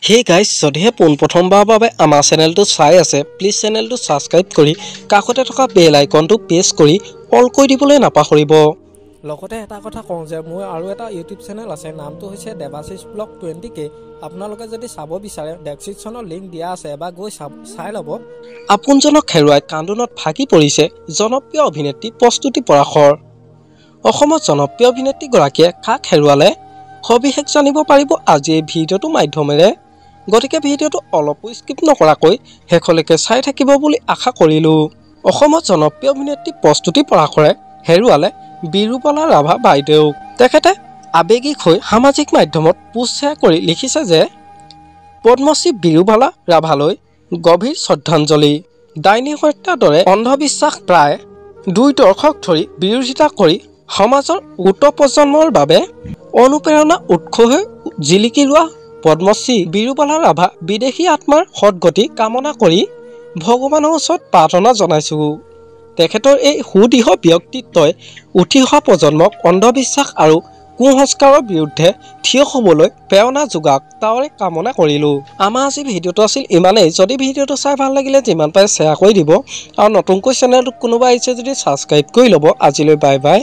Hey guys, যদিহে পোনপ্ৰথমবাৰৰ বাবে আমাৰ চেনেলটো চাই আছে, প্লিজ চেনেলটো ছাবস্ক্ৰাইব কৰি কাষতে থকা বেল আইকনটো প্ৰেছ কৰি অল কৰি দিবলৈ নাপাহৰিব। লগতে এটা কথা কওঁ যে মোৰ আৰু এটা ইউটিউব চেনেল আছে, নামটো হৈছে দেৱাশিষ ব্লগ 20K। আপোনালোকে যদি চাব বিচাৰে ডেছক্ৰিপশ্যনৰ লিংক দিয়া আছে, এবাৰ গৈ চাই ল'ব। আপোনজনক হেৰুৱাই কান্দোনত ভাগি পৰিছে জনপ্ৰিয় অভিনেত্ৰী প্ৰস্তুতি পৰাশৰ। অসমত জনপ্ৰিয় অভিনেত্ৰীগৰাকীয়ে কাক হেৰুৱালে সবিশেষ জানিব পাৰিব আজি এই ভিডিঅ'টোৰ মাধ্যমেৰে। গতিকে ভিডিঅ'টো অলপো স্কিপ নকৰাকৈ শেষলৈকে চাই থাকিব বুলি আশা কৰিলোঁ। অসমত জনপ্ৰিয় অভিনেত্ৰী প্ৰস্তুতি পৰাশৰে হেৰুৱালে বিৰুবালা ৰাভা বাইদেউক। তেখেতে আৱেগিক হৈ সামাজিক মাধ্যমত পোষ্ট শ্বেয়াৰ কৰি লিখিছে যে পদ্মশ্ৰী বিৰুবালা ৰাভালৈ গভীৰ শ্ৰদ্ধাঞ্জলি। ডাইনী হত্যাৰ দৰে অন্ধবিশ্বাস প্ৰায় 2 দশক ধৰি বিৰোধিতা কৰি সমাজৰ উত্তৰ প্ৰজন্মৰ বাবে অনুপ্ৰেৰণা উৎস হৈ জিলিকি ৰোৱা পদ্মশ্ৰী বিৰুবালা ৰাভা বিদেশী আত্মাৰ সদগতি কামনা কৰি ভগৱানৰ ওচৰত প্ৰাৰ্থনা জনাইছোঁ। তেখেতৰ এই সুদৃঢ় ব্যক্তিত্বই উঠি অহা প্ৰজন্মক অন্ধবিশ্বাস আৰু কুসংস্কাৰৰ বিৰুদ্ধে থিয় হ'বলৈ প্ৰেৰণা যোগাওক, তাৰে কামনা কৰিলোঁ। আমাৰ আজি ভিডিঅ'টো আছিল ইমানেই। যদি ভিডিঅ'টো চাই ভাল লাগিলে যিমান পাৰে শ্বেয়াৰ কৰি দিব আৰু নতুনকৈ চেনেলটোত কোনোবা আহিছে যদি ছাবস্ক্ৰাইব কৰি ল'ব। আজিলৈ বাই বাই।